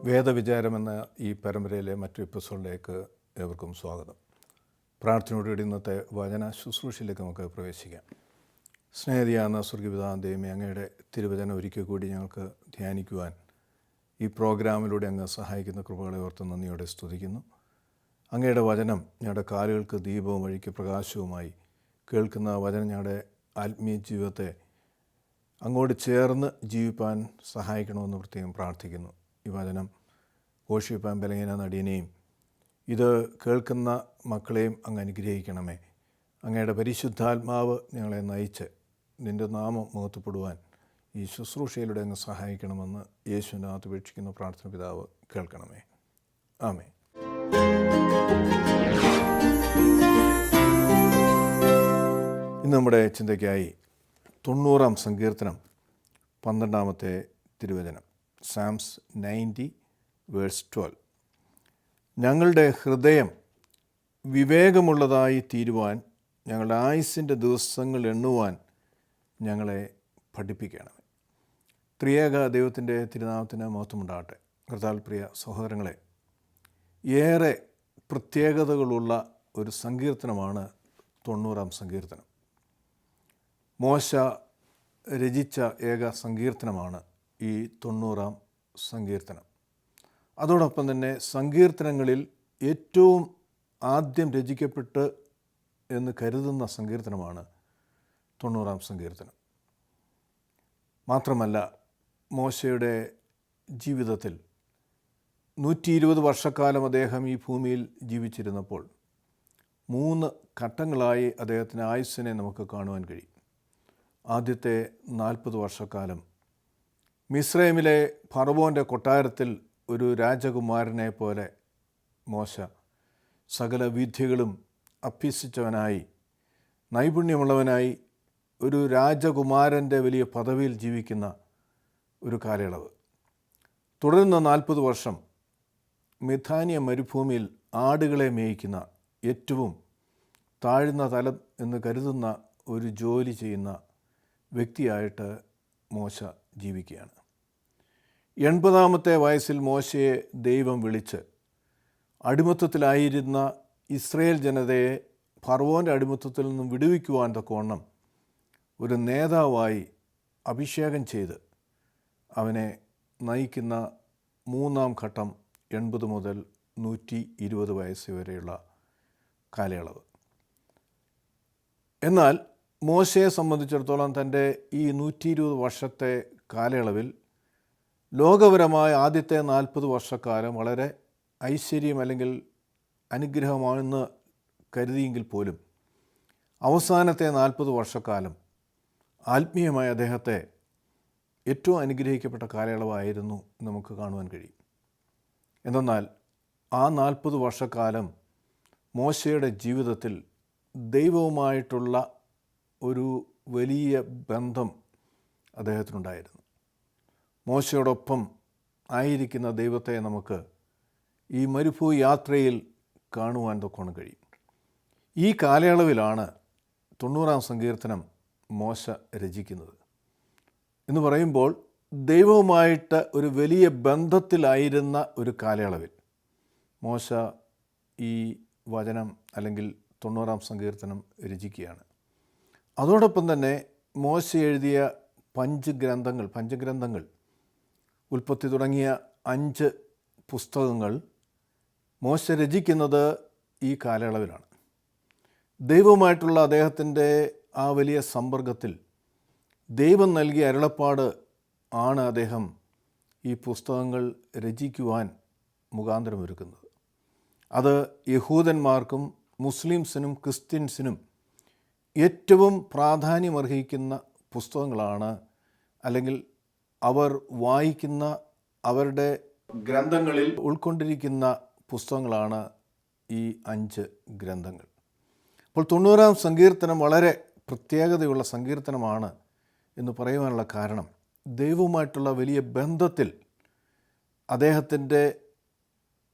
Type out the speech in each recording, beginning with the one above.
വേദവിചാരം എന്ന ഈ പരമ്പരയിലെ മറ്റൊരു എപ്പിസോഡിലേക്ക് ഏവർക്കും സ്വാഗതം. പ്രാർത്ഥനയോടുകൂടി ഇന്നത്തെ വചന ശുശ്രൂഷയിലേക്ക് നമുക്ക് പ്രവേശിക്കാം. സ്നേഹിതയാകുന്ന സ്വർഗപിതാവാം ദൈവമേ, അങ്ങയുടെ തിരുവചനം ഒരിക്കൽ കൂടി ഞങ്ങൾക്ക് ധ്യാനിക്കുവാൻ ഈ പ്രോഗ്രാമിലൂടെ അങ്ങ് സഹായിക്കുന്ന കൃപകളെ ഓർത്ത് നന്ദിയോടെ സ്തുതിക്കുന്നു. അങ്ങയുടെ വചനം ഞങ്ങളുടെ കാലുകൾക്ക് ദീപവും വഴിക്ക് പ്രകാശവുമായി, കേൾക്കുന്ന വചനം ഞങ്ങളുടെ ആത്മീയ ജീവിതത്തെ അങ്ങോട്ട് ചേർന്ന് ജീവിപ്പാൻ സഹായിക്കണമെന്ന് പ്രത്യേകം പ്രാർത്ഥിക്കുന്നു. ഈ വചനം ഘോഷിപ്പാൻ ബലഹീന നടിയനെയും ഇത് കേൾക്കുന്ന മക്കളെയും അങ്ങ് അനുഗ്രഹിക്കണമേ. അങ്ങയുടെ പരിശുദ്ധാത്മാവ് ഞങ്ങളെ നയിച്ച് നിൻ്റെ നാമം മുഖത്തുപ്പെടുവാൻ ഈ ശുശ്രൂഷയിലൂടെ അങ്ങ് സഹായിക്കണമെന്ന് യേശുവിൻ്റെ അകത്ത് വീക്ഷിക്കുന്ന പ്രാർത്ഥന പിതാവ് കേൾക്കണമേ. ആമേൻ. ഇന്ന് നമ്മുടെ ചിന്തയ്ക്കായി 90-ാം സങ്കീർത്തനം 12-ാമത്തെ തിരുവചനം, സാംസ് 90 വേഴ്സ് 12. ഞങ്ങളുടെ ഹൃദയം വിവേകമുള്ളതായി തീരുവാൻ, ഞങ്ങളുടെ ആയുസ്സിൻ്റെ ദിവസങ്ങൾ എണ്ണുവാൻ ഞങ്ങളെ പഠിപ്പിക്കണമേ. ത്രിയേക ദൈവത്തിൻ്റെ തിരുനാമത്തിന് മഹത്വമുണ്ടാകട്ടെ. കർത്താവിൽ പ്രിയ സഹോദരങ്ങളെ, ഏറെ പ്രത്യേകതകളുള്ള ഒരു സങ്കീർത്തനമാണ് 90-ാം സങ്കീർത്തനം. മോശ രചിച്ച ഏക സങ്കീർത്തനമാണ് ഈ 90-ാം സങ്കീർത്തനം. അതോടൊപ്പം തന്നെ സങ്കീർത്തനങ്ങളിൽ ഏറ്റവും ആദ്യം രചിക്കപ്പെട്ട് എന്ന് കരുതുന്ന സങ്കീർത്തനമാണ് 90-ാം സങ്കീർത്തനം. മാത്രമല്ല, മോശയുടെ ജീവിതത്തിൽ 120 വർഷക്കാലം അദ്ദേഹം ഈ ഭൂമിയിൽ ജീവിച്ചിരുന്നപ്പോൾ 3 ഘട്ടങ്ങളായി അദ്ദേഹത്തിൻ്റെ ആയുസ്സിനെ നമുക്ക് കാണുവാൻ കഴിയും. ആദ്യത്തെ 40 വർഷക്കാലം മിസ്രൈമിലെ ഫറവോൻ്റെ കൊട്ടാരത്തിൽ ഒരു രാജകുമാരനെ പോലെ മോശ സകല വിദ്യകളും അഭ്യസിച്ചവനായി, നൈപുണ്യമുള്ളവനായി, ഒരു രാജകുമാരൻ്റെ വലിയ പദവിയിൽ ജീവിക്കുന്ന ഒരു കാലയളവ്. തുടർന്ന് 40 വർഷം മിഥാനിയ മരുഭൂമിയിൽ ആടുകളെ മേയ്ക്കുന്ന, ഏറ്റവും താഴ്ന്ന തലം എന്ന് കരുതുന്ന ഒരു ജോലി ചെയ്യുന്ന വ്യക്തിയായിട്ട് മോശ ജീവിക്കുകയാണ്. 80-ാമത്തെ വയസ്സിൽ മോശയെ ദൈവം വിളിച്ച് അടിമത്തത്തിലായിരുന്ന ഇസ്രയേൽ ജനതയെ ഫറവോൻ്റെ അടിമത്തത്തിൽ നിന്നും വിടുവിക്കുവാൻ തക്കവണ്ണം ഒരു നേതാവായി അഭിഷേകം ചെയ്ത് അവനെ നയിക്കുന്ന 3-ാം ഘട്ടം 80 മുതൽ 120 വയസ്സ് വരെയുള്ള കാലയളവ്. എന്നാൽ മോശയെ സംബന്ധിച്ചിടത്തോളം തൻ്റെ ഈ 120 വർഷത്തെ കാലയളവിൽ ലോകപരമായ ആദ്യത്തെ 40 വർഷക്കാലം വളരെ ഐശ്വര്യം അല്ലെങ്കിൽ അനുഗ്രഹമാണെന്ന് കരുതിയെങ്കിൽ പോലും അവസാനത്തെ 40 വർഷക്കാലം ആത്മീയമായ അദ്ദേഹത്തെ ഏറ്റവും അനുഗ്രഹിക്കപ്പെട്ട കാലയളവായിരുന്നു നമുക്ക് കാണുവാൻ കഴിയും. എന്തെന്നാൽ ആ 40 വർഷക്കാലം മോശയുടെ ജീവിതത്തിൽ ദൈവവുമായിട്ടുള്ള ഒരു വലിയ ബന്ധം അദ്ദേഹത്തിനുണ്ടായിരുന്നു. മോശയോടൊപ്പം ആയിരിക്കുന്ന ദൈവത്തെ നമുക്ക് ഈ മരുഭൂ യാത്രയിൽ കാണുവാൻ തൊക്കെ കഴിയും. ഈ കാലയളവിലാണ് 90-ാം സങ്കീർത്തനം മോശ രചിക്കുന്നത്. എന്ന് പറയുമ്പോൾ ദൈവവുമായിട്ട് ഒരു വലിയ ബന്ധത്തിലായിരുന്ന ഒരു കാലയളവിൽ മോശ ഈ വചനം അല്ലെങ്കിൽ 90-ാം സങ്കീർത്തനം രചിക്കുകയാണ്. അതോടൊപ്പം തന്നെ മോശ എഴുതിയ പഞ്ചഗ്രന്ഥങ്ങൾ ഉൽപ്പത്തി തുടങ്ങിയ 5 പുസ്തകങ്ങൾ മോശ രചിക്കുന്നത് ഈ കാലയളവിലാണ്. ദൈവവുമായിട്ടുള്ള അദ്ദേഹത്തിൻ്റെ ആ വലിയ സമ്പർക്കത്തിൽ ദൈവം നൽകിയ അരുളപ്പാട് ആണ് അദ്ദേഹം ഈ പുസ്തകങ്ങൾ രചിക്കുവാൻ മുഖാന്തരമൊരുക്കുന്നത്. അത് യഹൂദന്മാർക്കും മുസ്ലിംസിനും ക്രിസ്ത്യൻസിനും ഏറ്റവും പ്രാധാന്യമർഹിക്കുന്ന പുസ്തകങ്ങളാണ്, അല്ലെങ്കിൽ അവർ വായിക്കുന്ന, അവരുടെ ഗ്രന്ഥങ്ങളിൽ ഉൾക്കൊണ്ടിരിക്കുന്ന പുസ്തകങ്ങളാണ് ഈ 5 ഗ്രന്ഥങ്ങൾ. അപ്പോൾ 90-ാം സങ്കീർത്തനം വളരെ പ്രത്യേകതയുള്ള സങ്കീർത്തനമാണ് എന്ന് പറയുവാനുള്ള കാരണം, ദൈവവുമായിട്ടുള്ള വലിയ ബന്ധത്തിൽ അദ്ദേഹത്തിൻ്റെ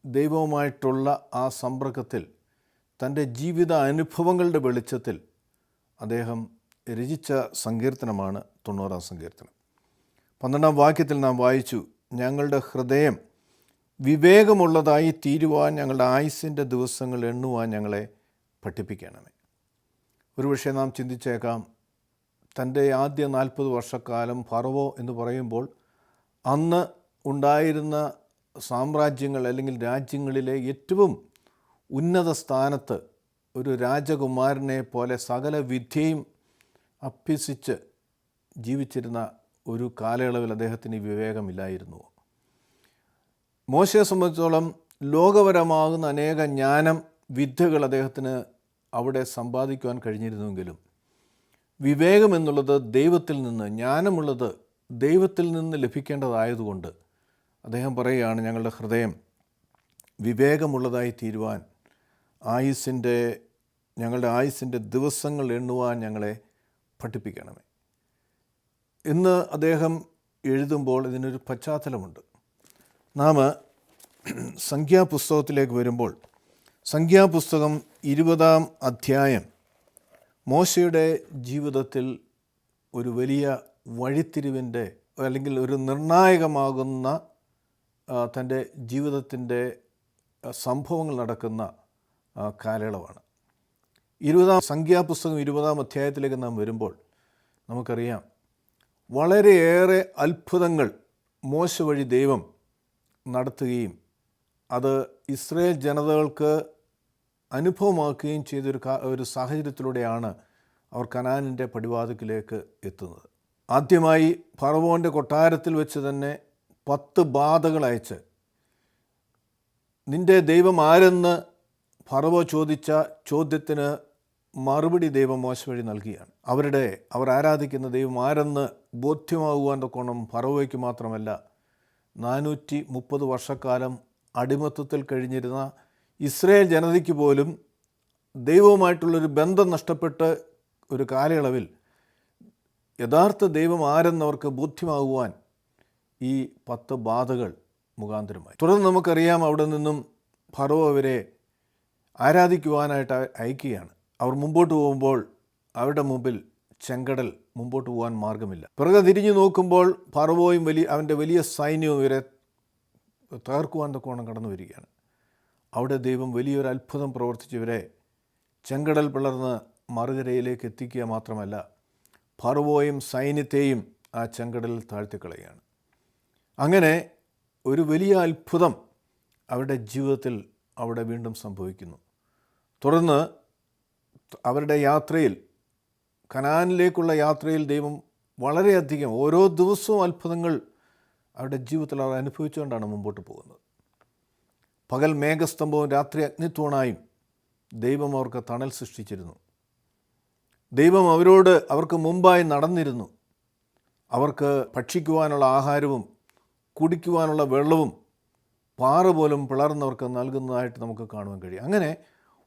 ദൈവവുമായിട്ടുള്ള ആ സമ്പർക്കത്തിൽ തൻ്റെ ജീവിത അനുഭവങ്ങളുടെ വെളിച്ചത്തിൽ അദ്ദേഹം രചിച്ച സങ്കീർത്തനമാണ് 90-ാം സങ്കീർത്തനം. 12-ാം വാക്യത്തിൽ നാം വായിച്ചു, ഞങ്ങളുടെ ഹൃദയം വിവേകമുള്ളതായി തീരുവാൻ ഞങ്ങളുടെ ആയുസ്സിൻ്റെ ദിവസങ്ങൾ എണ്ണുവാൻ ഞങ്ങളെ പഠിപ്പിക്കണമേ. ഒരുപക്ഷെ നാം ചിന്തിച്ചേക്കാം, തൻ്റെ ആദ്യ 40 വർഷക്കാലം ഫറവോ എന്ന് പറയുമ്പോൾ അന്ന് ഉണ്ടായിരുന്ന സാമ്രാജ്യങ്ങൾ അല്ലെങ്കിൽ രാജ്യങ്ങളിലെ ഏറ്റവും ഉന്നത സ്ഥാനത്ത് ഒരു രാജകുമാരനെ പോലെ സകല വിദ്യയും അഭ്യസിച്ച് ജീവിച്ചിരുന്ന ഒരു കാലയളവിൽ അദ്ദേഹത്തിന് വിവേകമില്ലായിരുന്നു. മോശയെ സംബന്ധിച്ചോളം ലോകപരമാകുന്ന അനേക ജ്ഞാനം, വിദ്യകൾ അദ്ദേഹത്തിന് അവിടെ സമ്പാദിക്കുവാൻ കഴിഞ്ഞിരുന്നുവെങ്കിലും വിവേകം എന്നുള്ളത് ദൈവത്തിൽ നിന്ന്, ജ്ഞാനമുള്ളത് ദൈവത്തിൽ നിന്ന് ലഭിക്കേണ്ടതായതുകൊണ്ട് അദ്ദേഹം പറയുകയാണ്, ഞങ്ങളുടെ ഹൃദയം വിവേകമുള്ളതായി തീരുവാൻ ഞങ്ങളുടെ ആയുസ്സിൻ്റെ ദിവസങ്ങൾ എണ്ണുവാൻ ഞങ്ങളെ പഠിപ്പിക്കണമേ. ഇന്ന് അദ്ദേഹം എഴുതുമ്പോൾ ഇതിനൊരു പശ്ചാത്തലമുണ്ട്. നാം സംഖ്യാപുസ്തകത്തിലേക്ക് വരുമ്പോൾ സംഖ്യാപുസ്തകം 20-ാം അധ്യായം മോശയുടെ ജീവിതത്തിൽ ഒരു വലിയ വഴിത്തിരിവിൻ്റെ അല്ലെങ്കിൽ ഒരു നിർണായകമാകുന്ന തൻ്റെ ജീവിതത്തിൻ്റെ സംഭവങ്ങൾ നടക്കുന്ന കാലയളവാണ്. സംഖ്യാപുസ്തകം 20-ാം അധ്യായത്തിലേക്ക് നാം വരുമ്പോൾ നമുക്കറിയാം, വളരെയേറെ അത്ഭുതങ്ങൾ മോശ വഴി ദൈവം നടത്തുകയും അത് ഇസ്രായേൽ ജനതകൾക്ക് അനുഭവമാക്കുകയും ചെയ്തൊരു സാഹചര്യത്തിലൂടെയാണ് അവർ കനാനിൻ്റെ പടിവാതിക്കലേക്ക് എത്തുന്നത്. ആദ്യമായി ഫറവോൻ്റെ കൊട്ടാരത്തിൽ വെച്ച് തന്നെ 10 ബാധകൾ അയച്ച്, നിൻ്റെ ദൈവം ആരെന്ന് ഫറവോ ചോദിച്ച ചോദ്യത്തിന് മറുപടി ദൈവം മോശ വഴി നൽകിയാണ്. അവർ ആരാധിക്കുന്ന ദൈവം ആരെന്ന് ബോധ്യമാകുവാൻ തക്കോണം ഫറവോയ്ക്ക് മാത്രമല്ല 430 വർഷക്കാലം അടിമത്തത്തിൽ കഴിഞ്ഞിരുന്ന ഇസ്രായേൽ ജനതയ്ക്ക് പോലും ദൈവവുമായിട്ടുള്ളൊരു ബന്ധം നഷ്ടപ്പെട്ട് ഒരു കാലയളവിൽ യഥാർത്ഥ ദൈവം ആരെന്നവർക്ക് ബോധ്യമാകുവാൻ ഈ 10 ബാധകൾ മുഖാന്തരമായി. തുടർന്ന് നമുക്കറിയാം, അവിടെ നിന്നും ഫറവോ അവരെ ആരാധിക്കുവാനായിട്ട് അയക്കുകയാണ്. അവർ മുമ്പോട്ട് പോകുമ്പോൾ അവരുടെ മുമ്പിൽ ചെങ്കടൽ, മുമ്പോട്ട് പോകാൻ മാർഗമില്ല. പിറകെ തിരിഞ്ഞു നോക്കുമ്പോൾ ഫറവോയും അവൻ്റെ വലിയ സൈന്യവും ഇവരെ തകർക്കുവാൻ തക്കോണം കടന്നു വരികയാണ്. അവിടെ ദൈവം വലിയൊരു അത്ഭുതം പ്രവർത്തിച്ചവരെ ചെങ്കടൽ പിളർന്ന് മറുകരയിലേക്ക് എത്തിക്കുക മാത്രമല്ല, ഫറവോയും സൈന്യത്തെയും ആ ചെങ്കടലിൽ താഴ്ത്തിക്കളയുകയാണ്. അങ്ങനെ ഒരു വലിയ അത്ഭുതം അവരുടെ ജീവിതത്തിൽ അവിടെ വീണ്ടും സംഭവിക്കുന്നു. തുടർന്ന് അവരുടെ യാത്രയിൽ, കനാനിലേക്കുള്ള യാത്രയിൽ ദൈവം വളരെയധികം ഓരോ ദിവസവും അത്ഭുതങ്ങൾ അവരുടെ ജീവിതത്തിൽ അവർ അനുഭവിച്ചുകൊണ്ടാണ് മുമ്പോട്ട് പോകുന്നത്. പകൽ മേഘസ്തംഭവും രാത്രി അഗ്നിത്തൂണായും ദൈവം അവർക്ക് തണൽ സൃഷ്ടിച്ചിരുന്നു. ദൈവം അവർക്ക് മുമ്പായി നടന്നിരുന്നു. അവർക്ക് ഭക്ഷിക്കുവാനുള്ള ആഹാരവും കുടിക്കുവാനുള്ള വെള്ളവും പാറ പോലും പിളർന്നവർക്ക് നൽകുന്നതായിട്ട് നമുക്ക് കാണുവാൻ കഴിയും. അങ്ങനെ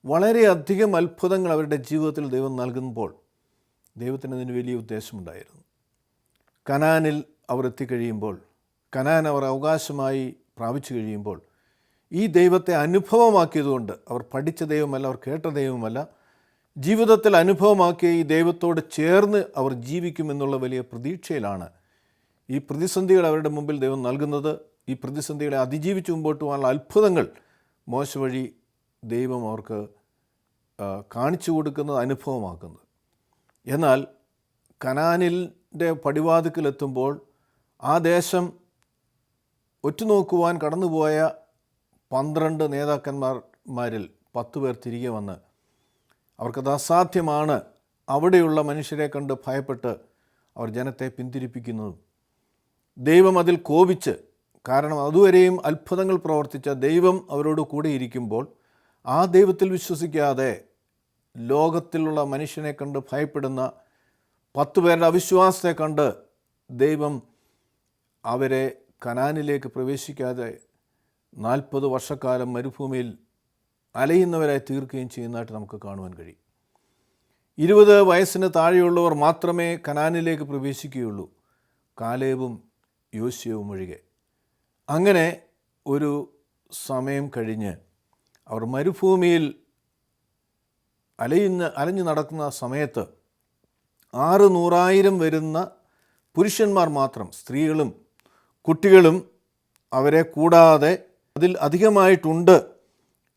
വളരെയധികം അത്ഭുതങ്ങൾ അവരുടെ ജീവിതത്തിൽ ദൈവം നൽകുമ്പോൾ ദൈവത്തിന് അതിന് വലിയ ഉദ്ദേശമുണ്ടായിരുന്നു. കനാനിൽ അവർ എത്തിക്കഴിയുമ്പോൾ, കനാൻ അവർ അവകാശമായി പ്രാപിച്ചു കഴിയുമ്പോൾ, ഈ ദൈവത്തെ അനുഭവമാക്കിയതുകൊണ്ട്, അവർ പഠിച്ച ദൈവമല്ല, അവർ കേട്ട ദൈവമല്ല, ജീവിതത്തിൽ അനുഭവമാക്കിയ ഈ ദൈവത്തോട് ചേർന്ന് അവർ ജീവിക്കുമെന്നുള്ള വലിയ പ്രതീക്ഷയിലാണ് ഈ പ്രതിസന്ധികൾ അവരുടെ മുമ്പിൽ ദൈവം നൽകുന്നത്. ഈ പ്രതിസന്ധികളെ അതിജീവിച്ച് മുമ്പോട്ട് പോകാനുള്ള അത്ഭുതങ്ങൾ മോശ വഴി ദൈവം അവർക്ക് കാണിച്ചു കൊടുക്കുന്നത്, അനുഭവമാക്കുന്നത്. എന്നാൽ കനാനിൻ്റെ പടിവാതിക്കലെത്തുമ്പോൾ ആ ദേശം ഒറ്റുനോക്കുവാൻ കടന്നുപോയ 12 നേതാക്കന്മാരിൽ 10 പേർ തിരികെ വന്ന് അവർക്കത് അസാധ്യമാണ്, അവിടെയുള്ള മനുഷ്യരെ കണ്ട് ഭയപ്പെട്ട് അവർ ജനത്തെ പിന്തിരിപ്പിക്കുന്നതും ദൈവം അതിൽ കോപിച്ച്, കാരണം അതുവരെയും അത്ഭുതങ്ങൾ പ്രവർത്തിച്ച ദൈവം അവരോട് കൂടെ ഇരിക്കുമ്പോൾ ആ ദൈവത്തിൽ വിശ്വസിക്കാതെ ലോകത്തിലുള്ള മനുഷ്യനെ കണ്ട് ഭയപ്പെടുന്ന 10 പേരുടെ അവിശ്വാസത്തെ കണ്ട് ദൈവം അവരെ കനാനിലേക്ക് പ്രവേശിക്കാതെ 40 വർഷക്കാലം മരുഭൂമിയിൽ അലയുന്നവരായി തീർക്കുകയും ചെയ്യുന്നതായിട്ട് നമുക്ക് കാണുവാൻ കഴിയും. 20 വയസ്സിന് താഴെയുള്ളവർ മാത്രമേ കനാനിലേക്ക് പ്രവേശിക്കുകയുള്ളൂ, കാലേബും യോശുവയും ഒഴികെ. അങ്ങനെ ഒരു സമയം കഴിഞ്ഞ് അവർ മരുഭൂമിയിൽ അലഞ്ഞു നടക്കുന്ന സമയത്ത് 600,000 വരുന്ന പുരുഷന്മാർ മാത്രം, സ്ത്രീകളും കുട്ടികളും അവരെ കൂടാതെ അതിൽ അധികമായിട്ടുണ്ട്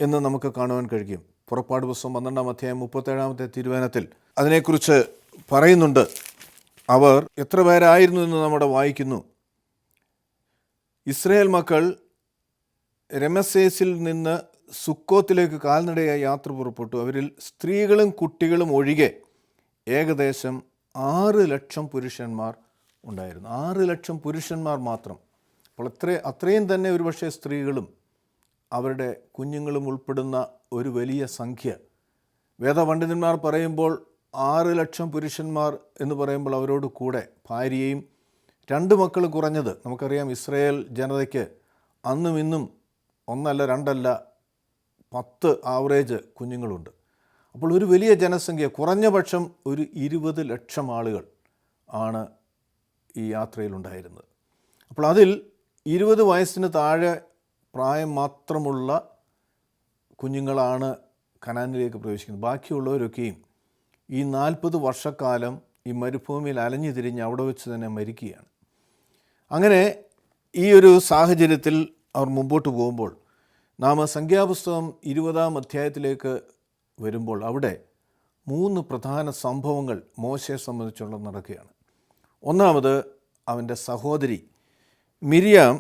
എന്ന് നമുക്ക് കാണുവാൻ കഴിയും. പുറപ്പാട് പുസ്തകം 12-ാം അധ്യായം 37-ാമത്തെ തിരുവചനത്തിൽ അതിനെക്കുറിച്ച് പറയുന്നുണ്ട്. അവർ എത്ര പേരായിരുന്നു എന്ന് നമ്മുടെ വായിക്കുന്നു. ഇസ്രായേൽ മക്കൾ രമസേസിൽ നിന്ന് സുക്കോത്തിലേക്ക് കാൽനടയായി യാത്ര പുറപ്പെട്ടു. അവരിൽ സ്ത്രീകളും കുട്ടികളും ഒഴികെ ഏകദേശം 6 ലക്ഷം പുരുഷന്മാർ ഉണ്ടായിരുന്നു. 6 ലക്ഷം പുരുഷന്മാർ മാത്രം. അപ്പോൾ അത്രയും തന്നെ ഒരുപക്ഷെ സ്ത്രീകളും അവരുടെ കുഞ്ഞുങ്ങളും ഉൾപ്പെടുന്ന ഒരു വലിയ സംഖ്യ. വേദപണ്ഡിതന്മാർ പറയുമ്പോൾ 6 ലക്ഷം പുരുഷന്മാർ എന്ന് പറയുമ്പോൾ അവരോട് കൂടെ ഭാര്യയും 2 മക്കൾ കുറഞ്ഞത്. നമുക്കറിയാം ഇസ്രായേൽ ജനതയ്ക്ക് അന്നും ഇന്നും 1 അല്ല 2 അല്ല 10 ആവറേജ് കുഞ്ഞുങ്ങളുണ്ട്. അപ്പോൾ ഒരു വലിയ ജനസംഖ്യ, കുറഞ്ഞ പക്ഷം ഒരു 20 ലക്ഷം ആളുകൾ ആണ് ഈ യാത്രയിലുണ്ടായിരുന്നത്. അപ്പോൾ അതിൽ 20 വയസ്സിന് താഴെ പ്രായം മാത്രമുള്ള കുഞ്ഞുങ്ങളാണ് കനാനിലേക്ക് പ്രവേശിക്കുന്നത്. ബാക്കിയുള്ളവരൊക്കെയും ഈ 40 വർഷക്കാലം ഈ മരുഭൂമിയിൽ അലഞ്ഞു തിരിഞ്ഞ് അവിടെ വെച്ച് തന്നെ മരിക്കുകയാണ്. അങ്ങനെ ഈ ഒരു സാഹചര്യത്തിൽ അവർ മുമ്പോട്ട് പോകുമ്പോൾ നാം സംഖ്യാപുസ്തകം 20-ാം അധ്യായത്തിലേക്ക് വരുമ്പോൾ അവിടെ 3 പ്രധാന സംഭവങ്ങൾ മോശയെ സംബന്ധിച്ചുള്ള നടക്കുകയാണ്. ഒന്നാമത് അവൻ്റെ സഹോദരി മിരിയാം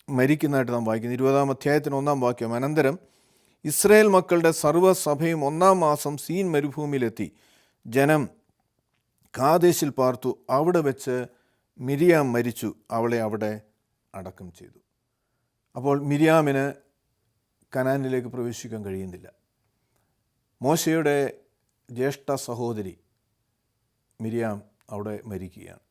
മരിക്കുന്നതായിട്ട് നാം വായിക്കുന്നു. 20-ാം അധ്യായത്തിന് 1-ാം വാക്യം. അനന്തരം ഇസ്രായേൽ മക്കളുടെ സർവ്വസഭയും 1-ാം മാസം സീൻ മരുഭൂമിയിലെത്തി. ജനം കാദേശിൽ പാർത്തു. അവിടെ വെച്ച് മിരിയാം മരിച്ചു. അവളെ അവിടെ അടക്കം ചെയ്തു. അപ്പോൾ മിരിയാമിന് കനാനിലേക്ക് പ്രവേശിക്കാൻ കഴിയുന്നില്ല. മോശയുടെ ജ്യേഷ്ഠ സഹോദരി മിരിയാം അവിടെ മരിക്കുകയാണ്.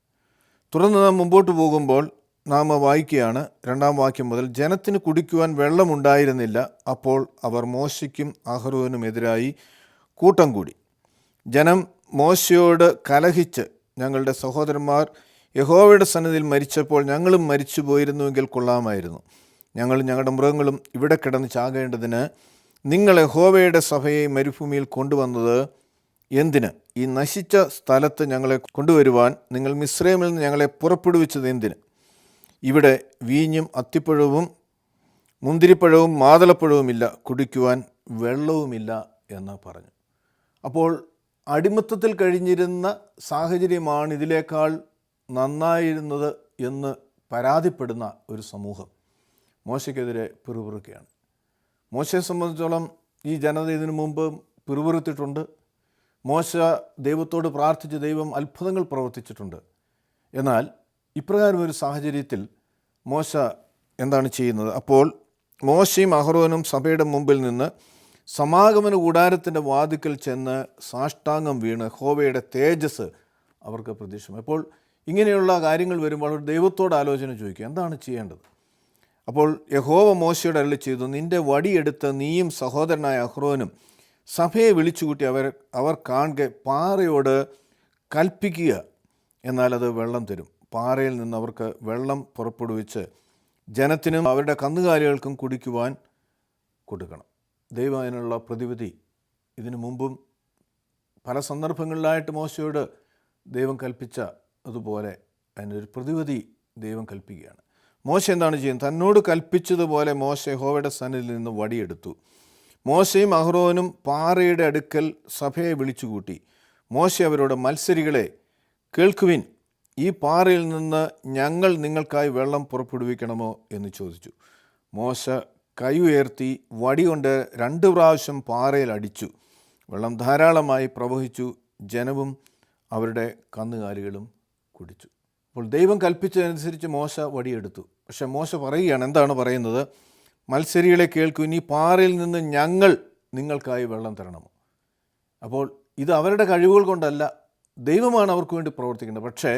തുടർന്ന് നാം മുമ്പോട്ട് പോകുമ്പോൾ നാം വായിക്കുകയാണ് 2-ാം വാക്യം മുതൽ. ജനത്തിന് കുടിക്കുവാൻ വെള്ളമുണ്ടായിരുന്നില്ല. അപ്പോൾ അവർ മോശയ്ക്കും അഹരോനും എതിരായി കൂട്ടം കൂടി. ജനം മോശയോട് കലഹിച്ച്, ഞങ്ങളുടെ സഹോദരന്മാർ യഹോവയുടെ സന്നിധിയിൽ മരിച്ചപ്പോൾ ഞങ്ങളും മരിച്ചു പോയിരുന്നുവെങ്കിൽ കൊള്ളാമായിരുന്നു. ഞങ്ങളും ഞങ്ങളുടെ മൃഗങ്ങളും ഇവിടെ കിടന്ന് ചാകേണ്ടതിന് നിങ്ങൾ യഹോവയുടെ സഭയെ മരുഭൂമിയിൽ കൊണ്ടുവന്നത് എന്തിന്? ഈ നശിച്ച സ്ഥലത്ത് ഞങ്ങളെ കൊണ്ടുവരുവാൻ നിങ്ങൾ മിസ്രൈമിൽ നിന്ന് ഞങ്ങളെ പുറപ്പെടുവിച്ചത് എന്തിന്? ഇവിടെ വീഞ്ഞും അത്തിപ്പഴവും മുന്തിരിപ്പഴവും മാതളപ്പഴവുമില്ല, കുടിക്കുവാൻ വെള്ളവുമില്ല എന്ന് പറഞ്ഞു. അപ്പോൾ അടിമത്തത്തിൽ കഴിഞ്ഞിരുന്ന സാഹചര്യമാണ് ഇതിനേക്കാൾ നന്നായിരുന്നത് എന്ന് പരാതിപ്പെടുന്ന ഒരു സമൂഹം മോശയ്ക്കെതിരെ പിറുപിറുക്കുകയാണ്. മോശയെ സംബന്ധിച്ചോളം ഈ ജനത ഇതിനു മുമ്പ് പിറുപിറുത്തിട്ടുണ്ട്. മോശ ദൈവത്തോട് പ്രാർത്ഥിച്ച് ദൈവം അത്ഭുതങ്ങൾ പ്രവർത്തിച്ചിട്ടുണ്ട്. എന്നാൽ ഇപ്രകാരം ഒരു സാഹചര്യത്തിൽ മോശ എന്താണ് ചെയ്യുന്നത്? അപ്പോൾ മോശയും അഹരോനും സഭയുടെ മുമ്പിൽ നിന്ന് സമാഗമന കൂടാരത്തിൻ്റെ വാതിക്കൽ ചെന്ന് സാഷ്ടാംഗം വീണ് യഹോവയുടെ തേജസ് അവർക്ക് പ്രത്യക്ഷമായി. അപ്പോൾ ഇങ്ങനെയുള്ള കാര്യങ്ങൾ വരുമ്പോൾ അവർ ദൈവത്തോട് ആലോചന ചോദിക്കുക, എന്താണ് ചെയ്യേണ്ടത്? അപ്പോൾ യഹോവ മോശയോട് അരുളി ചെയ്തു, നിൻ്റെ വടിയെടുത്ത് നീയും സഹോദരനായ അഹ്റോനും സഭയെ വിളിച്ചുകൂട്ടി അവർ കാണുക പാറയോട് കൽപ്പിക്കുക, എന്നാൽ അത് വെള്ളം തരും. പാറയിൽ നിന്ന് അവർക്ക് വെള്ളം പുറപ്പെടുവിച്ച് ജനത്തിനും അവരുടെ കന്നുകാലികൾക്കും കുടിക്കുവാൻ കൊടുക്കണം. ദൈവം അതിനുള്ള പ്രതിവിധി ഇതിനു മുമ്പും പല സന്ദർഭങ്ങളിലായിട്ട് മോശയോട് ദൈവം കൽപ്പിച്ച അതുപോലെ അതിനൊരു പ്രതിവിധി ദൈവം കൽപ്പിക്കുകയാണ്. മോശ എന്താണ് ചെയ്യുന്നത്? തന്നോട് കൽപ്പിച്ചതുപോലെ മോശ യഹോവയുടെ സന്നിധിയിൽ നിന്ന് വടിയെടുത്തു. മോശയും അഹ്റോനും പാറയുടെ അടുക്കൽ സഭയെ വിളിച്ചുകൂട്ടി. മോശ അവരോട്, മത്സരികളെ കേൾക്കുവിൻ, ഈ പാറയിൽ നിന്ന് ഞങ്ങൾ നിങ്ങൾക്കായി വെള്ളം പുറപ്പെടുവിക്കണമോ എന്ന് ചോദിച്ചു. മോശ കൈ ഉയർത്തി വടി കൊണ്ട് 2 പ്രാവശ്യം പാറയിൽ അടിച്ചു. വെള്ളം ധാരാളമായി പ്രവഹിച്ചു. ജനവും അവരുടെ കന്നുകാലികളും കുടിച്ചു. അപ്പോൾ ദൈവം കൽപ്പിച്ചതനുസരിച്ച് മോശ വടിയെടുത്തു. പക്ഷെ മോശ പറയുകയാണ്, എന്താണ് പറയുന്നത്? മത്സരികളെ കേൾക്കൂ, ഈ പാറയിൽ നിന്ന് ഞങ്ങൾ നിങ്ങൾക്കായി വെള്ളം തരണമോ? അപ്പോൾ ഇത് അവരുടെ കഴിവുകൾ കൊണ്ടല്ല, ദൈവമാണ് അവർക്ക് വേണ്ടി പ്രവർത്തിക്കുന്നത്. പക്ഷേ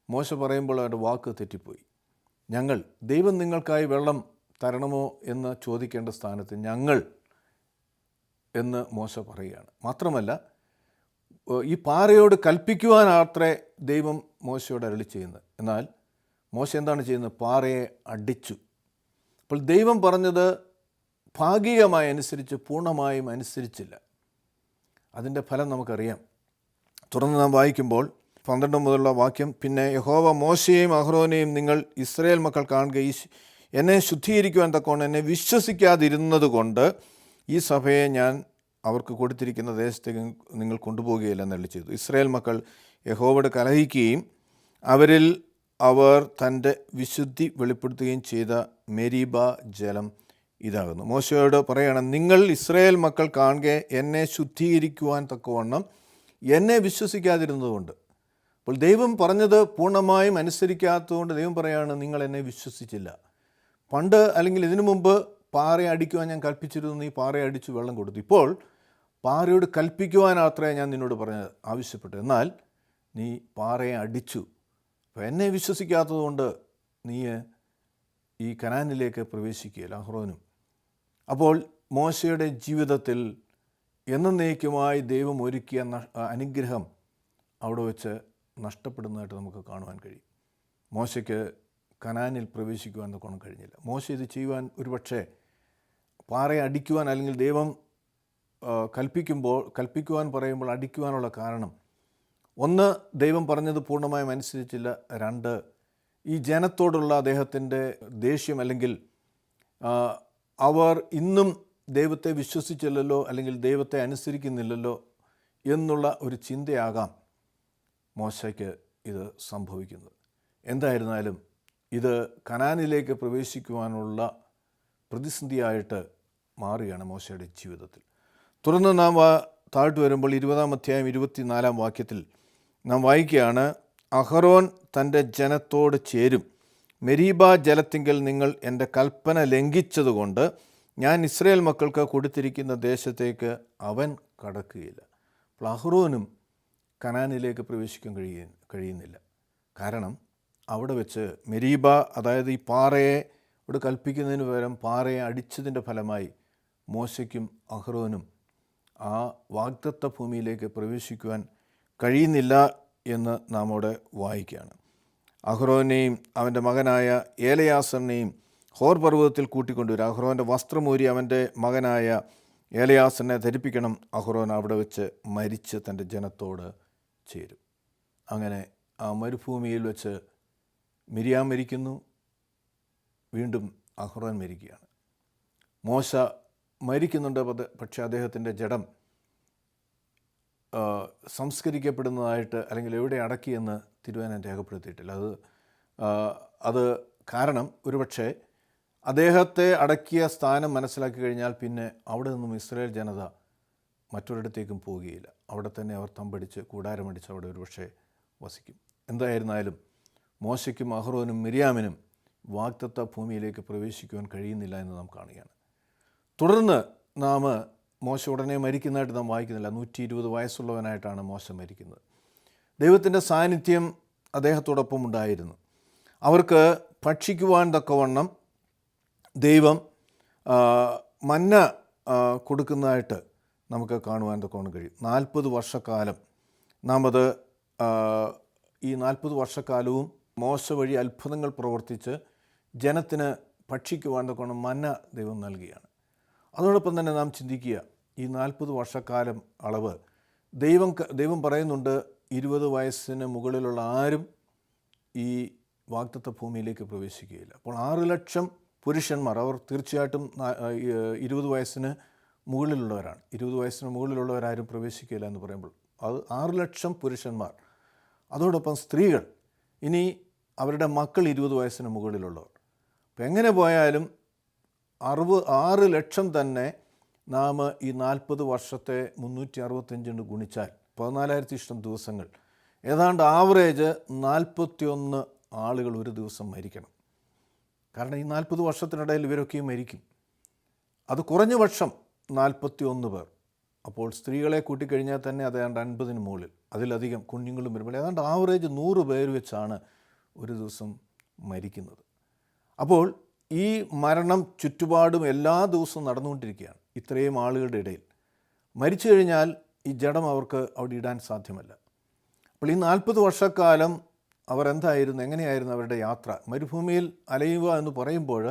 മോശ പറയുമ്പോൾ അവരുടെ വാക്ക് തെറ്റിപ്പോയി. ഞങ്ങൾ, ദൈവം നിങ്ങൾക്കായി വെള്ളം തരണമോ എന്ന് ചോദിക്കേണ്ട സ്ഥാനത്ത് ഞങ്ങൾ എന്ന് മോശ പറയുകയാണ്. മാത്രമല്ല ഈ പാറയോട് കൽപ്പിക്കുവാനാത്രേ ദൈവം മോശയോട് അരുളി ചെയ്യുന്നത്. എന്നാൽ മോശ എന്താണ് ചെയ്യുന്നത്? പാറയെ അടിച്ചു. അപ്പോൾ ദൈവം പറഞ്ഞത് ഭാഗികമായി അനുസരിച്ച് പൂർണ്ണമായും അനുസരിച്ചില്ല. അതിൻ്റെ ഫലം നമുക്കറിയാം. തുടർന്ന് നാം വായിക്കുമ്പോൾ 12 മുതലുള്ള വാക്യം. പിന്നെ യഹോവ മോശയെയും അഹ്റോനെയും നിങ്ങൾ ഇസ്രായേൽ മക്കൾ കാണുക, എന്നെ ശുദ്ധീകരിക്കുവാൻ തക്കവണ്ണം എന്നെ വിശ്വസിക്കാതിരുന്നത് കൊണ്ട് ഈ സഭയെ ഞാൻ അവർക്ക് കൊടുത്തിരിക്കുന്ന ദേശത്തേക്ക് നിങ്ങൾ കൊണ്ടുപോവുകയില്ലെന്ന് അരുളി ചെയ്തു. ഇസ്രായേൽ മക്കൾ യഹോവയോട് കലഹിക്കുകയും അവരിൽ അവർ തൻ്റെ വിശുദ്ധി വെളിപ്പെടുത്തുകയും ചെയ്ത മെരീബ ജലം ഇതാകുന്നു. മോശയോട് പറയണം, നിങ്ങൾ ഇസ്രായേൽ മക്കൾ കാണുക എന്നെ ശുദ്ധീകരിക്കുവാൻ തക്കവണ്ണം എന്നെ വിശ്വസിക്കാതിരുന്നതുകൊണ്ട്. അപ്പോൾ ദൈവം പറഞ്ഞത് പൂർണ്ണമായും അനുസരിക്കാത്തതുകൊണ്ട് ദൈവം പറയുകയാണ്, നിങ്ങൾ എന്നെ വിശ്വസിച്ചില്ല. പണ്ട് അല്ലെങ്കിൽ ഇതിനു മുമ്പ് പാറയെ അടിക്കുവാൻ ഞാൻ കൽപ്പിച്ചിരുന്നു, നീ പാറയെ അടിച്ചു വെള്ളം കൊടുത്തു. ഇപ്പോൾ പാറയോട് കൽപ്പിക്കുവാനത്രേ ഞാൻ നിന്നോട് പറഞ്ഞത് ആവശ്യപ്പെട്ടു, എന്നാൽ നീ പാറയെ അടിച്ചു. അപ്പോൾ എന്നെ വിശ്വസിക്കാത്തതുകൊണ്ട് നീ ഈ കനാനിലേക്ക് പ്രവേശിക്കുകയില്ല, അഹ്റോനും. അപ്പോൾ മോശയുടെ ജീവിതത്തിൽ എന്നേക്കുമായി ദൈവം ഒരുക്കിയ അനുഗ്രഹം അവിടെ വെച്ച് നഷ്ടപ്പെടുന്നതായിട്ട് നമുക്ക് കാണുവാൻ കഴിയും. മോശയ്ക്ക് കനാനിൽ പ്രവേശിക്കുവാൻ തൊക്കെ കഴിഞ്ഞില്ല. മോശ ഇത് ചെയ്യുവാൻ ഒരുപക്ഷെ പാറയെ അടിക്കുവാൻ അല്ലെങ്കിൽ ദൈവം കൽപ്പിക്കുവാൻ പറയുമ്പോൾ അടിക്കുവാനുള്ള കാരണം, ഒന്ന്, ദൈവം പറഞ്ഞത് പൂർണ്ണമായും അനുസരിച്ചില്ല. രണ്ട്, ഈ ജനത്തോടുള്ള അദ്ദേഹത്തിൻ്റെ ദേഷ്യം, അല്ലെങ്കിൽ അവർ ഇന്നും ദൈവത്തെ വിശ്വസിച്ചില്ലല്ലോ അല്ലെങ്കിൽ ദൈവത്തെ അനുസരിക്കുന്നില്ലല്ലോ എന്നുള്ള ഒരു ചിന്തയാകാം മോശയ്ക്ക് ഇത് സംഭവിക്കുന്നത്. എന്തായിരുന്നാലും ഇത് കനാനിലേക്ക് പ്രവേശിക്കുവാനുള്ള പ്രതിസന്ധിയായിട്ട് മാറുകയാണ് മോശയുടെ ജീവിതത്തിൽ. തുടർന്ന് നാം താഴ്ത്തു വരുമ്പോൾ 20-ാം അധ്യായം 24-ാം വാക്യത്തിൽ നാം വായിക്കുകയാണ്, അഹറോൻ തൻ്റെ ജനത്തോട് ചേരും. മെരീബ ജലത്തിങ്കൽ നിങ്ങൾ എൻ്റെ കൽപ്പന ലംഘിച്ചതുകൊണ്ട് ഞാൻ ഇസ്രായേൽ മക്കൾക്ക് കൊടുത്തിരിക്കുന്ന ദേശത്തേക്ക് അവൻ കടക്കുകയില്ല. അപ്പോൾ അഹ്റോനും കനാനിലേക്ക് പ്രവേശിക്കാൻ കഴിയുന്നില്ല. കാരണം അവിടെ വെച്ച് മെരീബ, അതായത് ഈ പാറയോട് കൽപ്പിക്കുന്നതിന് പകരം പാറയെ അടിച്ചതിൻ്റെ ഫലമായി മോശയ്ക്കും അഹ്റോനും ആ വാഗ്ദത്ത ഭൂമിയിലേക്ക് പ്രവേശിക്കുവാൻ കഴിയുന്നില്ല എന്ന് നാം അവിടെ വായിക്കുകയാണ്. അഹ്റോനെയും അവൻ്റെ മകനായ ഏലയാസറിനെയും ഹോർ പർവ്വതത്തിൽ കൂട്ടിക്കൊണ്ടുവരും. അഹ്റോൻ്റെ വസ്ത്രമൂരി അവൻ്റെ മകനായ ഏലയാസറിനെ ധരിപ്പിക്കണം. അഹ്റോൻ അവിടെ വെച്ച് മരിച്ച് തൻ്റെ ജനത്തോട് ചേരും. അങ്ങനെ ആ മരുഭൂമിയിൽ വെച്ച് മിരിയാം മരിക്കുന്നു, വീണ്ടും അഹ്റോൻ മരിക്കുകയാണ്. മോശ മരിക്കുന്നുണ്ട്, പക്ഷേ അദ്ദേഹത്തിൻ്റെ ജഡം സംസ്കരിക്കപ്പെടുന്നതായിട്ട് അല്ലെങ്കിൽ എവിടെ അടക്കിയെന്ന് തിരുവചനം രേഖപ്പെടുത്തിയിട്ടില്ല. അത് കാരണം ഒരുപക്ഷെ അദ്ദേഹത്തെ അടക്കിയ സ്ഥാനം മനസ്സിലാക്കി കഴിഞ്ഞാൽ പിന്നെ അവിടെ നിന്നും ഇസ്രായേൽ ജനത മറ്റൊരിടത്തേക്കും പോവുകയില്ല. അവിടെ തന്നെ അവർ തമ്പടിച്ച് കൂടാരമടിച്ച് അവിടെ ഒരുപക്ഷെ വസിക്കും. എന്തായിരുന്നാലും മോശയ്ക്കും അഹ്റോനും മിരിയാമിനും വാഗ്ദത്ത ഭൂമിയിലേക്ക് പ്രവേശിക്കുവാൻ കഴിയുന്നില്ല എന്ന് നാം കാണുകയാണ്. തുടർന്ന് നാം മോശ ഉടനെ മരിക്കുന്നതായിട്ട് നാം വായിക്കുന്നില്ല. 120 വയസ്സുള്ളവനായിട്ടാണ് മോശ മരിക്കുന്നത്. ദൈവത്തിൻ്റെ സാന്നിധ്യം അദ്ദേഹത്തോടൊപ്പം ഉണ്ടായിരുന്നു. അവർക്ക് ഭക്ഷിക്കുവാൻ തക്കവണ്ണം ദൈവം മന്ന കൊടുക്കുന്നതായിട്ട് നമുക്ക് കാണുവാൻ തക്കവണ്ണം കഴിയും. 40 വർഷക്കാലം ഈ 40 വർഷക്കാലവും മോശ വഴി അത്ഭുതങ്ങൾ പ്രവർത്തിച്ച് ജനത്തിന് ഭക്ഷിക്കുവാൻ തക്കവണ്ണം മന്ന ദൈവം നൽകുകയാണ്. അതോടൊപ്പം തന്നെ നാം ചിന്തിക്കുക, ഈ 40 വർഷക്കാലം അളവ് ദൈവം പറയുന്നുണ്ട്, 20 വയസ്സിന് മുകളിലുള്ള ആരും ഈ വാഗ്ദത്ത ഭൂമിയിലേക്ക് പ്രവേശിക്കുകയില്ല. അപ്പോൾ 6 ലക്ഷം പുരുഷന്മാർ, അവർ തീർച്ചയായിട്ടും 20 വയസ്സിന് മുകളിലുള്ളവരാണ്. 20 വയസ്സിന് മുകളിലുള്ളവരാരും പ്രവേശിക്കുകയില്ല എന്ന് പറയുമ്പോൾ അത് 6 ലക്ഷം പുരുഷന്മാർ, അതോടൊപ്പം സ്ത്രീകൾ, ഇനി അവരുടെ മക്കൾ 20 വയസ്സിന് മുകളിലുള്ളവർ. അപ്പം എങ്ങനെ പോയാലും 6 ലക്ഷം തന്നെ നാം ഈ 40 വർഷത്തെ 365 ഗുണിച്ചാൽ 14,000 ഇഷ്ടം ദിവസങ്ങൾ, ഏതാണ്ട് ആവറേജ് 41 ആളുകൾ ഒരു ദിവസം മരിക്കണം. കാരണം ഈ 40 വർഷത്തിനിടയിൽ ഇവരൊക്കെയും മരിക്കും. അത് കുറഞ്ഞ പക്ഷം 41 പേർ. അപ്പോൾ സ്ത്രീകളെ കൂട്ടിക്കഴിഞ്ഞാൽ തന്നെ ഏതാണ്ട് 50-ന് മുകളിൽ, അതിലധികം കുഞ്ഞുങ്ങളും വരുമ്പോൾ ഏതാണ്ട് ആവറേജ് 100 പേര് വെച്ചാണ് ഒരു ദിവസം മരിക്കുന്നത്. അപ്പോൾ ഈ മരണം ചുറ്റുപാടും എല്ലാ ദിവസവും നടന്നുകൊണ്ടിരിക്കുകയാണ്. ഇത്രയും ആളുകളുടെ ഇടയിൽ മരിച്ചു കഴിഞ്ഞാൽ ഈ ജഡം അവർക്ക് അവിടെ ഇടാൻ സാധ്യമല്ല. അപ്പോൾ ഈ 40 വർഷക്കാലം അവർ എന്തായിരുന്നു, എങ്ങനെയായിരുന്നു അവരുടെ യാത്ര? മരുഭൂമിയിൽ അലയുക എന്ന് പറയുമ്പോൾ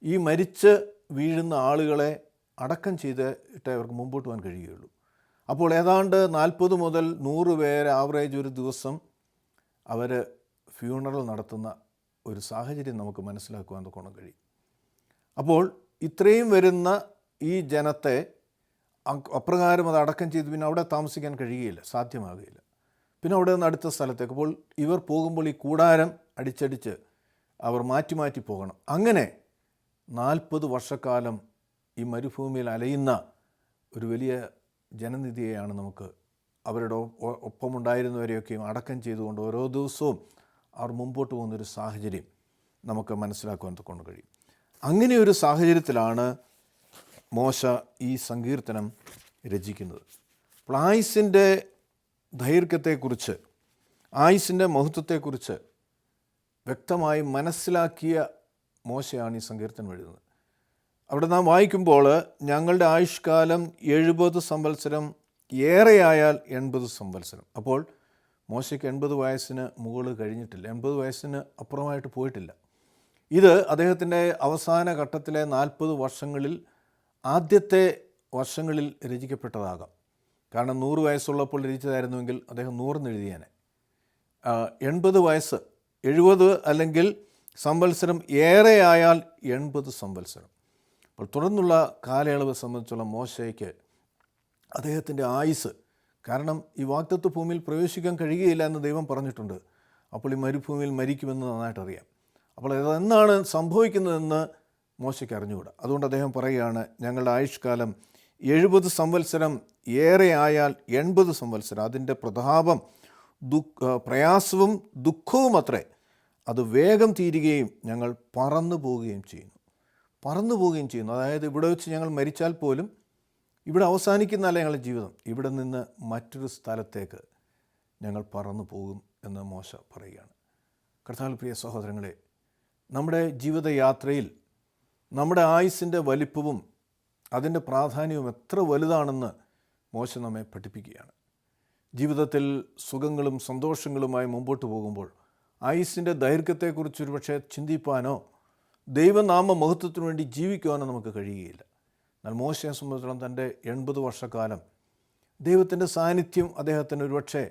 ഈ മരിച്ച് വീഴുന്ന ആളുകളെ അടക്കം ചെയ്തിട്ടേ അവർക്ക് മുമ്പോട്ട് പോകാൻ കഴിയുകയുള്ളൂ. അപ്പോൾ ഏതാണ്ട് 40 മുതൽ 100 പേര് ആവറേജ് ഒരു ദിവസം അവർ ഫ്യൂണറൽ നടത്തുന്ന ഒരു സാഹചര്യം നമുക്ക് മനസ്സിലാക്കുവാൻ തൊക്കണം കഴിയും. അപ്പോൾ ഇത്രയും വരുന്ന ഈ ജനത്തെ അപ്രകാരം അത് അടക്കം ചെയ്ത് പിന്നെ അവിടെ താമസിക്കാൻ കഴിയുകയില്ല, സാധ്യമാകുകയില്ല. പിന്നെ അവിടെ നിന്ന് അടുത്ത സ്ഥലത്തേക്ക്. അപ്പോൾ ഇവർ പോകുമ്പോൾ ഈ കൂടാരം അടിച്ചടിച്ച് അവർ മാറ്റി മാറ്റി പോകണം. അങ്ങനെ 40 വർഷക്കാലം ഈ മരുഭൂമിയിൽ അലയുന്ന ഒരു വലിയ ജനനിധിയെയാണ് നമുക്ക് അവരുടെ ഒപ്പമുണ്ടായിരുന്നവരെയൊക്കെയും അടക്കം ചെയ്തുകൊണ്ട് ഓരോ ദിവസവും അവർ മുമ്പോട്ട് പോകുന്നൊരു സാഹചര്യം നമുക്ക് മനസ്സിലാക്കുവാൻ കൊണ്ട് കഴിയും. അങ്ങനെ ഒരു സാഹചര്യത്തിലാണ് മോശ ഈ സങ്കീർത്തനം രചിക്കുന്നത്. അപ്പോൾ ആയുസ്സിൻ്റെ ദൈർഘ്യത്തെക്കുറിച്ച്, ആയുസ്സിൻ്റെ മഹത്വത്തെക്കുറിച്ച് വ്യക്തമായി മനസ്സിലാക്കിയ മോശയാണ് ഈ സങ്കീർത്തനം എഴുതുന്നത്. അവിടെ നാം വായിക്കുമ്പോൾ ഞങ്ങളുടെ ആയുഷ്കാലം 70 സംവത്സരം, ഏറെയായാൽ 80 സംവത്സരം. അപ്പോൾ മോശയ്ക്ക് 80 വയസ്സിന് മുകളിൽ കഴിഞ്ഞിട്ടില്ല, 80 വയസ്സിന് അപ്പുറമായിട്ട് പോയിട്ടില്ല. ഇത് അദ്ദേഹത്തിൻ്റെ അവസാന ഘട്ടത്തിലെ 40 വർഷങ്ങളിൽ ആദ്യത്തെ വർഷങ്ങളിൽ രചിക്കപ്പെട്ടതാകാം. കാരണം 100 വയസ്സുള്ളപ്പോൾ രചിച്ചതായിരുന്നുവെങ്കിൽ അദ്ദേഹം 100 എഴുതിയാനെ. 80 വയസ്സ്, 70 അല്ലെങ്കിൽ സംവത്സരം, ഏറെയായാൽ 80 സംവത്സരം. അപ്പോൾ തുടർന്നുള്ള കാലയളവ് സംബന്ധിച്ചുള്ള മോശയ്ക്ക് അദ്ദേഹത്തിൻ്റെ ആയുസ്, കാരണം ഈ വാഗ്ദത്ത ഭൂമിയിൽ പ്രവേശിക്കാൻ കഴിയുകയില്ല എന്ന് ദൈവം പറഞ്ഞിട്ടുണ്ട്. അപ്പോൾ ഈ മരുഭൂമിയിൽ മരിക്കുമെന്ന് നന്നായിട്ടറിയാം. അപ്പോൾ അതെന്നാണ് സംഭവിക്കുന്നതെന്ന് മോശയ്ക്ക് അറിഞ്ഞുകൂടാ. അതുകൊണ്ട് അദ്ദേഹം പറയുകയാണ്, ഞങ്ങളുടെ ആയുഷ്കാലം 70 സംവത്സരം, ഏറെ ആയാൽ 80 സംവത്സരം. അതിൻ്റെ പ്രതാപം പ്രയാസവും ദുഃഖവും അത്രേ, അത് വേഗം തീരുകയും ഞങ്ങൾ പറന്നു പോവുകയും ചെയ്യുന്നു. പറന്നു പോവുകയും ചെയ്യുന്നു. അതായത് ഇവിടെ വെച്ച് ഞങ്ങൾ മരിച്ചാൽ പോലും ഇവിടെ അവസാനിക്കുന്നതല്ല ഞങ്ങളുടെ ജീവിതം, ഇവിടെ നിന്ന് മറ്റൊരു സ്ഥലത്തേക്ക് ഞങ്ങൾ പറന്നു പോകും എന്ന് മോശ പറയുകയാണ്. കർത്താവിൽ പ്രിയ സഹോദരങ്ങളെ, നമ്മുടെ ജീവിതയാത്രയിൽ നമ്മുടെ ആയുസ്സിൻ്റെ വലിപ്പവും അതിൻ്റെ പ്രാധാന്യവും എത്ര വലുതാണെന്ന് മോശ നമ്മെ പഠിപ്പിക്കുകയാണ്. ജീവിതത്തിൽ സുഖങ്ങളും സന്തോഷങ്ങളുമായി മുമ്പോട്ട് പോകുമ്പോൾ ആയുസ്സിൻ്റെ ദൈർഘ്യത്തെക്കുറിച്ച് ഒരുപക്ഷെ ചിന്തിപ്പാനോ ദൈവനാമ മഹത്വത്തിനു വേണ്ടി ജീവിക്കുവാനോ നമുക്ക് കഴിയുകയില്ല. എന്നാൽ മോശയെ സംബന്ധിച്ചിടത്തോളം തൻ്റെ 80 വർഷക്കാലം ദൈവത്തിൻ്റെ സാന്നിധ്യം അദ്ദേഹത്തിന് ഒരുപക്ഷെ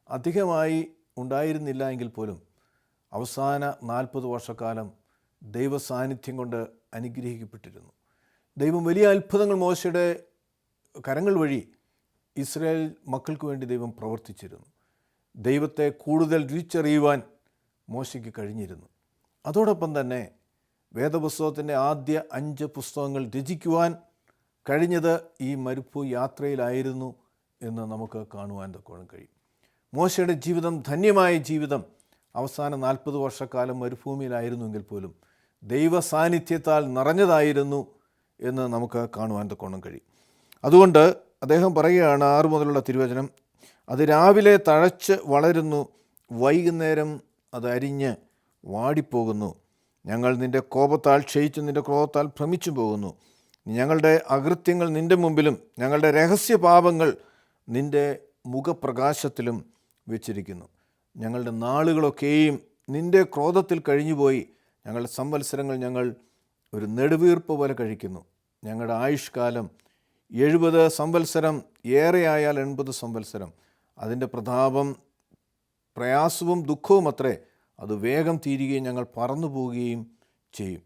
അധികമായി ഉണ്ടായിരുന്നില്ല എങ്കിൽ പോലും അവസാന 40 വർഷക്കാലം ദൈവ സാന്നിധ്യം കൊണ്ട് അനുഗ്രഹിക്കപ്പെട്ടിരുന്നു. ദൈവം വലിയ അത്ഭുതങ്ങൾ മോശയുടെ കരങ്ങൾ വഴി ഇസ്രായേൽ മക്കൾക്ക് വേണ്ടി ദൈവം പ്രവർത്തിച്ചിരുന്നു. ദൈവത്തെ കൂടുതൽ രുചിച്ചറിയുവാൻ മോശയ്ക്ക് കഴിഞ്ഞിരുന്നു. അതോടൊപ്പം തന്നെ വേദപുസ്തകത്തിൻ്റെ ആദ്യ 5 പുസ്തകങ്ങൾ രചിക്കുവാൻ കഴിഞ്ഞത് ഈ മരുഭൂ യാത്രയിലായിരുന്നു എന്ന് നമുക്ക് കാണുവാൻ തൊക്കെ കഴിയും. മോശയുടെ ജീവിതം, ധന്യമായ ജീവിതം, അവസാന 40 വർഷക്കാലം മരുഭൂമിയിലായിരുന്നുവെങ്കിൽ പോലും ദൈവ സാന്നിധ്യത്താൽ നിറഞ്ഞതായിരുന്നു എന്ന് നമുക്ക് കാണുവാൻ തൊക്കെ കഴിയും. അതുകൊണ്ട് അദ്ദേഹം പറയുകയാണ്, 6 മുതലുള്ള തിരുവചനം, അത് രാവിലെ തഴച്ച് വളരുന്നു, വൈകുന്നേരം അത് അരിഞ്ഞ് വാടിപ്പോകുന്നു. ഞങ്ങൾ നിൻ്റെ കോപത്താൽ ക്ഷയിച്ചു, നിൻ്റെ ക്രോധത്താൽ ഭ്രമിച്ചു പോകുന്നു. ഞങ്ങളുടെ അകൃത്യങ്ങൾ നിൻ്റെ മുമ്പിലും ഞങ്ങളുടെ രഹസ്യപാപങ്ങൾ നിൻ്റെ മുഖപ്രകാശത്തിലും വെച്ചിരിക്കുന്നു. ഞങ്ങളുടെ നാളുകളൊക്കെയും നിൻ്റെ ക്രോധത്തിൽ കഴിഞ്ഞുപോയി. ഞങ്ങളുടെ സംവത്സരങ്ങൾ ഞങ്ങൾ ഒരു നെടുവീർപ്പ് പോലെ കഴിക്കുന്നു. ഞങ്ങളുടെ ആയുഷ്കാലം 70 സംവത്സരം, ഏറെയായാൽ 80 സംവത്സരം. അതിൻ്റെ പ്രതാപം പ്രയാസവും ദുഃഖവും അത്രേ, അത് വേഗം തീരുകയും ഞങ്ങൾ പറന്നു പോവുകയും ചെയ്യും.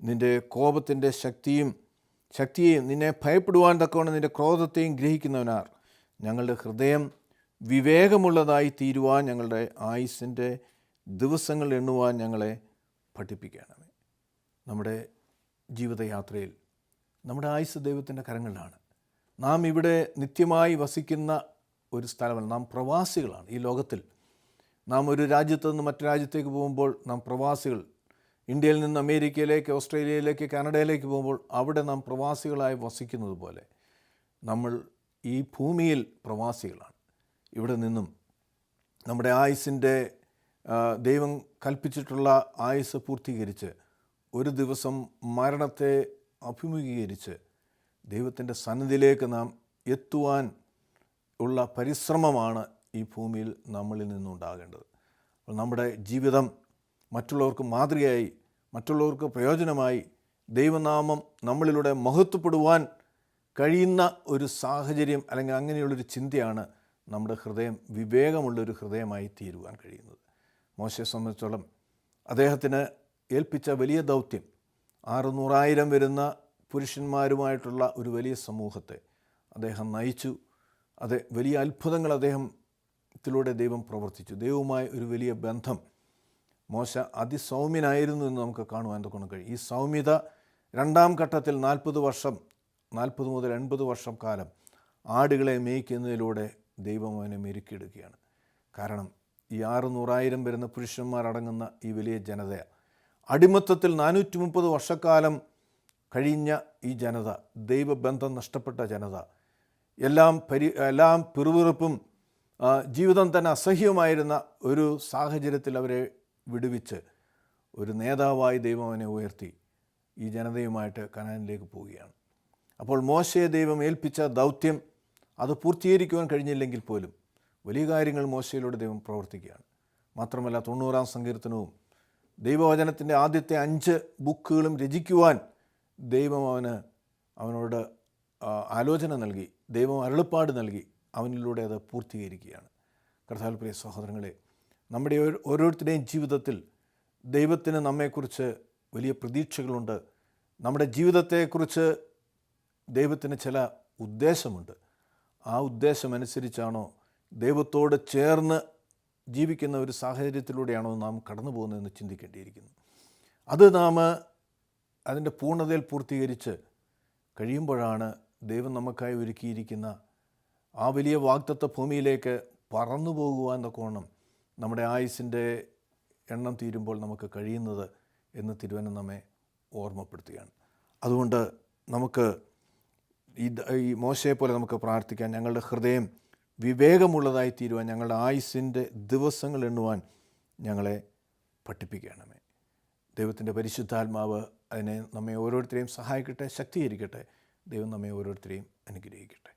നിൻ്റെ കോപത്തിൻ്റെ ശക്തിയെയും നിന്നെ ഭയപ്പെടുവാൻ തക്കവണ്ണം നിൻ്റെ ക്രോധത്തെയും ഗ്രഹിക്കുന്നവനാർ. ഞങ്ങളുടെ ഹൃദയം വിവേകമുള്ളതായി തീരുവാൻ, ഞങ്ങളുടെ ആയുസ്സിൻ്റെ ദിവസങ്ങൾ എണ്ണുവാൻ ഞങ്ങളെ പഠിപ്പിക്കണമേ. നമ്മുടെ ജീവിതയാത്രയിൽ നമ്മുടെ ആയുസ് ദൈവത്തിൻ്റെ കരങ്ങളിലാണ്. നാം ഇവിടെ നിത്യമായി വസിക്കുന്ന ഒരു സ്ഥലമല്ല, നാം പ്രവാസികളാണ്. ഈ ലോകത്തിൽ നാം ഒരു രാജ്യത്ത് നിന്ന് മറ്റു രാജ്യത്തേക്ക് പോകുമ്പോൾ നാം പ്രവാസികൾ. ഇന്ത്യയിൽ നിന്ന് അമേരിക്കയിലേക്ക്, ഓസ്ട്രേലിയയിലേക്ക്, കാനഡയിലേക്ക് പോകുമ്പോൾ അവിടെ നാം പ്രവാസികളായി വസിക്കുന്നത് പോലെ നമ്മൾ ഈ ഭൂമിയിൽ പ്രവാസികളാണ്. ഇവിടെ നിന്നും നമ്മുടെ ആയുസ്സിൻ്റെ ദൈവം കൽപ്പിച്ചിട്ടുള്ള ആയുസ് പൂർത്തീകരിച്ച് ഒരു ദിവസം മരണത്തെ അഭിമുഖീകരിച്ച് ദൈവത്തിൻ്റെ സന്നിധിയിലേക്ക് നാം എത്തുവാൻ ഉള്ള പരിശ്രമമാണ് ഈ ഭൂമിയിൽ നമ്മളിൽ നിന്നുണ്ടാകേണ്ടത്. അപ്പോൾ നമ്മുടെ ജീവിതം മറ്റുള്ളവർക്ക് മാതൃകയായി, മറ്റുള്ളവർക്ക് പ്രയോജനമായി, ദൈവനാമം നമ്മളിലൂടെ മഹത്വപ്പെടുവാൻ കഴിയുന്ന ഒരു സാഹചര്യം അല്ലെങ്കിൽ അങ്ങനെയുള്ളൊരു ചിന്തയാണ് നമ്മുടെ ഹൃദയം വിവേകമുള്ളൊരു ഹൃദയമായി തീരുവാൻ കഴിയുന്നത്. മോശയെ സംബന്ധിച്ചോളം അദ്ദേഹത്തിന് ഏൽപ്പിച്ച വലിയ ദൗത്യം 600,000 വരുന്ന പുരുഷന്മാരുമായിട്ടുള്ള ഒരു വലിയ സമൂഹത്തെ അദ്ദേഹം നയിച്ചു. അത് വലിയ അത്ഭുതങ്ങൾ അദ്ദേഹത്തിലൂടെ ദൈവം പ്രവർത്തിച്ചു. ദൈവവുമായ ഒരു വലിയ ബന്ധം. മോശ അതിസൗമ്യനായിരുന്നു എന്ന് നമുക്ക് കാണുവാൻ കൊണ്ട് കഴിയും. ഈ സൗമ്യത രണ്ടാം ഘട്ടത്തിൽ 40 മുതൽ 80 വർഷം കാലം ആടുകളെ മേയ്ക്കുന്നതിലൂടെ ദൈവം അവനെ മെരുക്കിയെടുക്കുകയാണ്. കാരണം ഈ 600,000 വരുന്ന പുരുഷന്മാരടങ്ങുന്ന ഈ വലിയ ജനത, അടിമത്തത്തിൽ 430 വർഷക്കാലം കഴിഞ്ഞ ഈ ജനത, ദൈവബന്ധം നഷ്ടപ്പെട്ട ജനത, എല്ലാം പിറുപിറുപ്പും ജീവിതം തന്നെ അസഹ്യമായിരുന്ന ഒരു സാഹചര്യത്തിൽ അവരെ വിടുവിച്ച് ഒരു നേതാവായി ദൈവം അവനെ ഉയർത്തി ഈ ജനതയുമായിട്ട് കനാനിലേക്ക് പോവുകയാണ്. അപ്പോൾ മോശയെ ദൈവം ഏൽപ്പിച്ച ദൗത്യം അത് പൂർത്തീകരിക്കുവാൻ കഴിഞ്ഞില്ലെങ്കിൽ പോലും വലിയ കാര്യങ്ങൾ മോശയിലൂടെ ദൈവം പ്രവർത്തിക്കുകയാണ്. മാത്രമല്ല 90-ാം സങ്കീർത്തനവും ദൈവവചനത്തിൻ്റെ ആദ്യത്തെ 5 ബുക്കുകളും രചിക്കുവാൻ ദൈവം അവനോട് ആലോചന നൽകി, ദൈവം അരുളപ്പാട് നൽകി, അവനിലൂടെ അത് പൂർത്തീകരിക്കുകയാണ്. കർത്താവിൽ പ്രിയ സഹോദരങ്ങളെ, നമ്മുടെ ഓരോരുത്തരുടെയും ജീവിതത്തിൽ ദൈവത്തിന് നമ്മെക്കുറിച്ച് വലിയ പ്രതീക്ഷകളുണ്ട്. നമ്മുടെ ജീവിതത്തെക്കുറിച്ച് ദൈവത്തിന് ചില ഉദ്ദേശമുണ്ട്. ആ ഉദ്ദേശമനുസരിച്ചാണോ, ദൈവത്തോട് ചേർന്ന് ജീവിക്കുന്ന ഒരു സാഹചര്യത്തിലൂടെയാണോ നാം കടന്നു പോകുന്നതെന്ന് ചിന്തിക്കേണ്ടിയിരിക്കുന്നു. അത് നാം അതിൻ്റെ പൂർണ്ണതയിൽ പൂർത്തീകരിച്ച് കഴിയുമ്പോഴാണ് ദൈവം നമുക്കായി ഒരുക്കിയിരിക്കുന്ന ആ വലിയ വാഗ്ദത്ത ഭൂമിയിലേക്ക് പറന്നു പോകുവാൻ തക്കവണ്ണം നമ്മുടെ ആയുസ്സിൻ്റെ എണ്ണം തീരുമ്പോൾ നമുക്ക് കഴിയുന്നത് എന്ന് തിരുവചനം നമ്മെ ഓർമ്മപ്പെടുത്തുകയാണ്. അതുകൊണ്ട് നമുക്ക് ഈ മോശയെ പോലെ നമുക്ക് പ്രാർത്ഥിക്കാൻ, ഞങ്ങളുടെ ഹൃദയം വിവേകമുള്ളതായി തീരുവാൻ, ഞങ്ങളുടെ ആയുസ്സിൻ്റെ ദിവസങ്ങൾ എണ്ണുവാൻ ഞങ്ങളെ പഠിപ്പിക്കണമേ. ദൈവത്തിൻ്റെ പരിശുദ്ധാത്മാവ് നമ്മെ ഓരോരുത്തരെയും സഹായിക്കട്ടെ, ശക്തീകരിക്കട്ടെ. ദൈവം നമ്മെ ഓരോരുത്തരെയും അനുഗ്രഹിക്കട്ടെ.